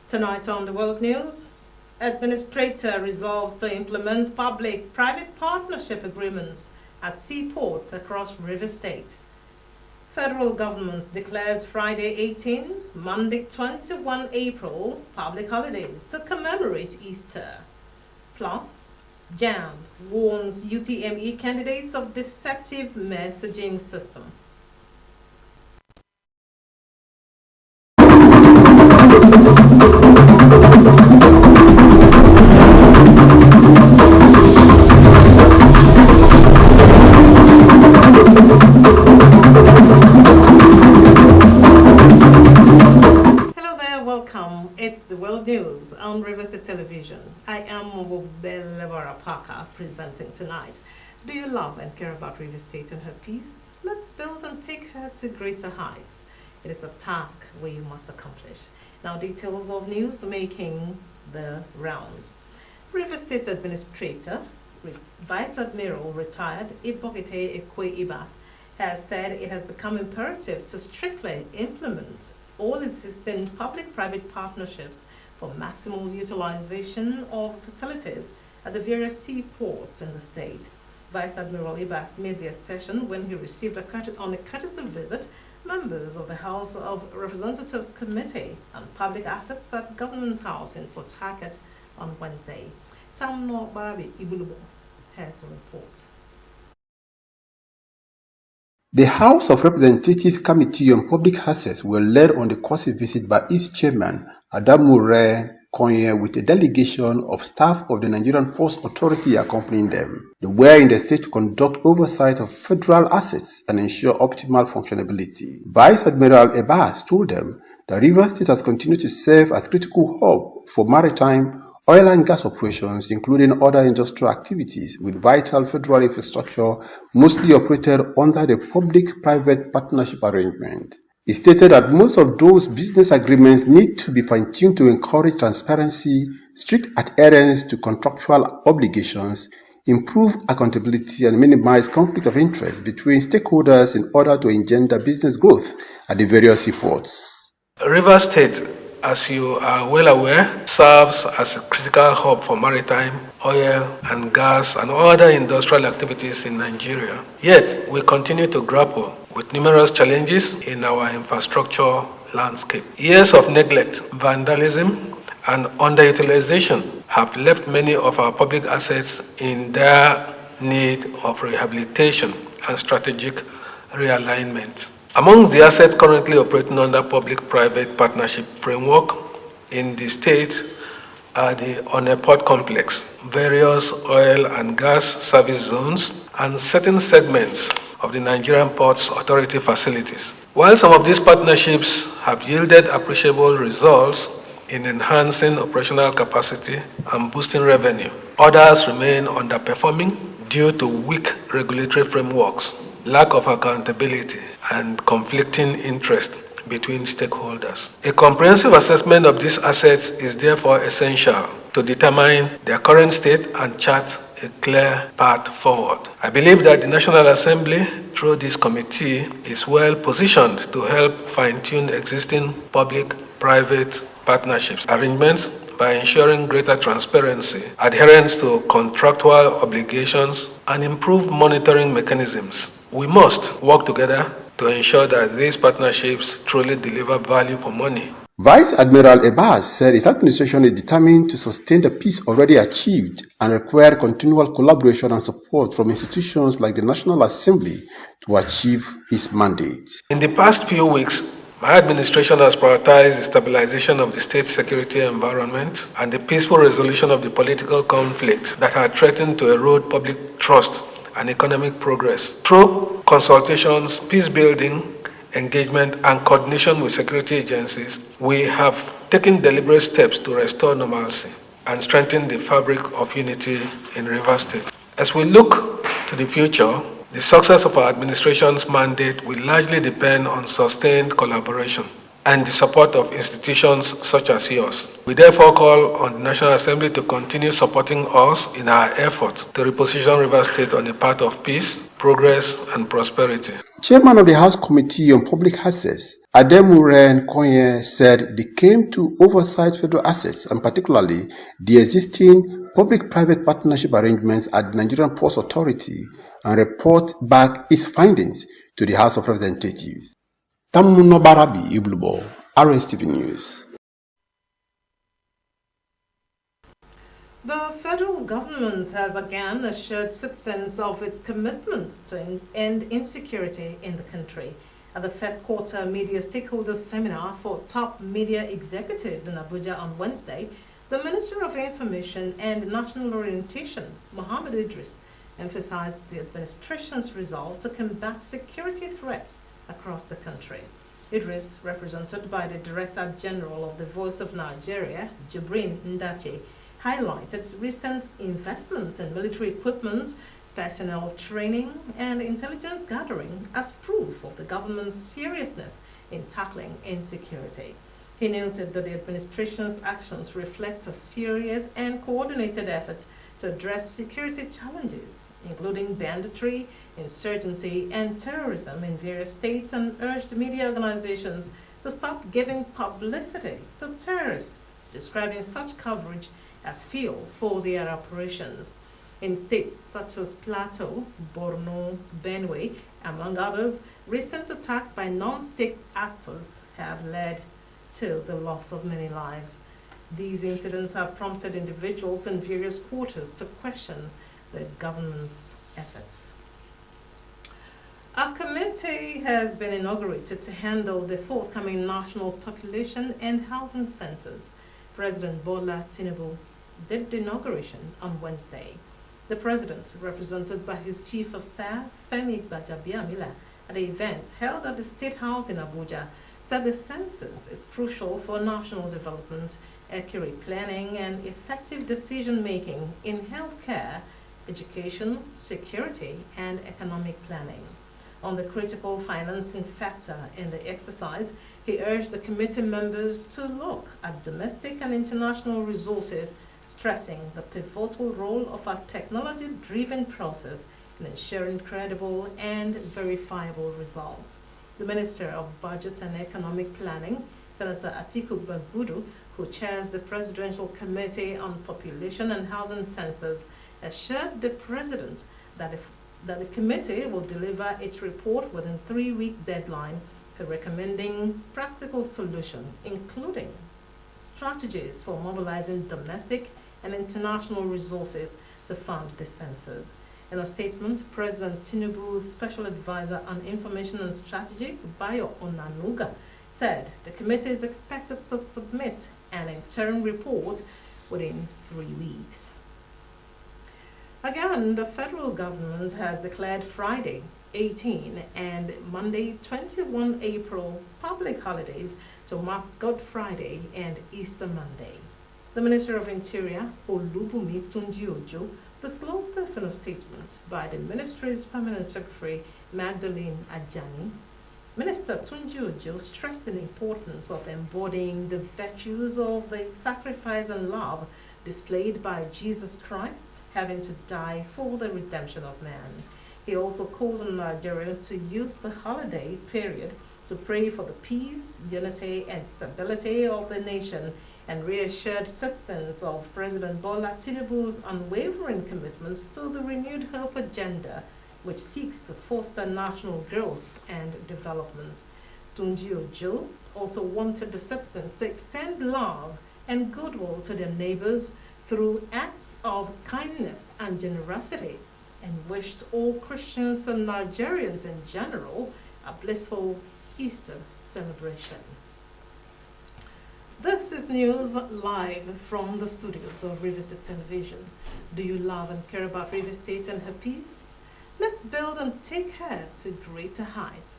Tonight on the World News, Administrator resolves to implement public-private partnership agreements at seaports across River State. Federal government declares Friday 18, Monday 21 April public holidays to commemorate Easter. Plus, JAMB warns UTME candidates of deceptive messaging system. Welcome. It's the World News on Rstv Television. I am Lebara Parker presenting tonight. Do you love and care about River State and her peace? Let's build and take her to greater heights. It is a task we must accomplish. Now, details of news making the rounds. River State Administrator, Vice Admiral retired Ibogete Ekwe Ibas, has said it has become imperative to strictly implement all existing public-private partnerships for maximal utilization of facilities at the various seaports in the state. Vice Admiral Ibas made the assertion when he received on a courtesy visit members of the House of Representatives Committee on Public Assets at Government House in Port Harcourt on Wednesday. Tamno Barabi Ibulubo has a report. The House of Representatives Committee on Public Assets were led on the courtesy visit by its chairman, Adamure Konye, with a delegation of staff of the Nigerian Ports Authority accompanying them. They were in the state to conduct oversight of federal assets and ensure optimal functionability. Vice Admiral Ebas told them that Rivers State has continued to serve as critical hub for maritime, oil and gas operations, including other industrial activities with vital federal infrastructure mostly operated under the public-private partnership arrangement. He stated that most of those business agreements need to be fine-tuned to encourage transparency, strict adherence to contractual obligations, improve accountability, and minimize conflict of interest between stakeholders in order to engender business growth at the various seaports. River State, as you are well aware, serves as a critical hub for maritime, oil and gas and other industrial activities in Nigeria. Yet, we continue to grapple with numerous challenges in our infrastructure landscape. Years of neglect, vandalism and underutilization have left many of our public assets in dire need of rehabilitation and strategic realignment. Among the assets currently operating under public-private partnership framework in the state are the Oneport complex, various oil and gas service zones, and certain segments of the Nigerian Ports Authority facilities. While some of these partnerships have yielded appreciable results in enhancing operational capacity and boosting revenue, others remain underperforming due to weak regulatory frameworks, lack of accountability, and conflicting interest between stakeholders. A comprehensive assessment of these assets is therefore essential to determine their current state and chart a clear path forward. I believe that the National Assembly, through this committee, is well positioned to help fine-tune existing public-private partnerships arrangements by ensuring greater transparency, adherence to contractual obligations, and improved monitoring mechanisms. We must work together to ensure that these partnerships truly deliver value for money. Vice Admiral Ebas said his administration is determined to sustain the peace already achieved and require continual collaboration and support from institutions like the National Assembly to achieve his mandate. In the past few weeks, my administration has prioritized the stabilization of the state's security environment and the peaceful resolution of the political conflict that had threatened to erode public trust and economic progress. Through consultations, peace building, engagement, and coordination with security agencies, we have taken deliberate steps to restore normalcy and strengthen the fabric of unity in Rivers State. As we look to the future, the success of our administration's mandate will largely depend on sustained collaboration and the support of institutions such as yours. We therefore call on the National Assembly to continue supporting us in our efforts to reposition Rivers State on a path of peace, progress, and prosperity. Chairman of the House Committee on Public Assets, Ademure Nkonye said they came to oversight federal assets and particularly the existing public-private partnership arrangements at the Nigerian Ports Authority and report back its findings to the House of Representatives. Tamuno Barabi Iblubo, Rstv News. The federal government has again assured citizens of its commitment to end insecurity in the country. At the first quarter media stakeholders seminar for top media executives in Abuja on Wednesday, the Minister of Information and National Orientation, Mohammed Idris, emphasized the administration's resolve to combat security threats across the country. Idris, represented by the Director General of the Voice of Nigeria, Jibrin Ndache, highlighted recent investments in military equipment, personnel training, and intelligence gathering as proof of the government's seriousness in tackling insecurity. He noted that the administration's actions reflect a serious and coordinated effort to address security challenges, including banditry, insurgency, and terrorism in various states, and urged media organizations to stop giving publicity to terrorists, describing such coverage as fuel for their operations. In states such as Plateau, Borno, Benue, among others, recent attacks by non-state actors have led to the loss of many lives. These incidents have prompted individuals in various quarters to question the government's efforts. A committee has been inaugurated to handle the forthcoming national population and housing census. President Bola Tinubu did the inauguration on Wednesday. The president, represented by his chief of staff, Femi Gbajabiamila, at the event held at the State House in Abuja, said the census is crucial for national development, accurate planning, and effective decision-making in healthcare, education, security, and economic planning. On the critical financing factor in the exercise, he urged the committee members to look at domestic and international resources, stressing the pivotal role of a technology-driven process in ensuring credible and verifiable results. The Minister of Budget and Economic Planning, Senator Atiku Bagudu, who chairs the Presidential Committee on Population and Housing Census, assured the President that the committee will deliver its report within 3-week deadline to recommending practical solutions, including strategies for mobilizing domestic and international resources to fund the census. In a statement, President Tinubu's Special Advisor on Information and Strategy, Bayo Onanuga, said the committee is expected to submit an interim report within 3 weeks. Again, the federal government has declared Friday, 18 and Monday, 21 April public holidays to mark Good Friday and Easter Monday. The Minister of Interior, Olubumi Tunjiojo, disclosed this in a statement by the ministry's Permanent Secretary, Magdalene Ajani. Minister Tunjiojo stressed the importance of embodying the virtues of the sacrifice and love displayed by Jesus Christ, having to die for the redemption of man. He also called on Nigerians to use the holiday period to pray for the peace, unity, and stability of the nation, and reassured citizens of President Bola Tinubu's unwavering commitment to the Renewed Hope agenda, which seeks to foster national growth and development. Tunjiojo also wanted the citizens to extend love and goodwill to their neighbors through acts of kindness and generosity, and wished all Christians and Nigerians in general a blissful Easter celebration. This is news live from the studios of Rstv Television. Do you love and care about Rivers State and her peace? Let's build and take her to greater heights.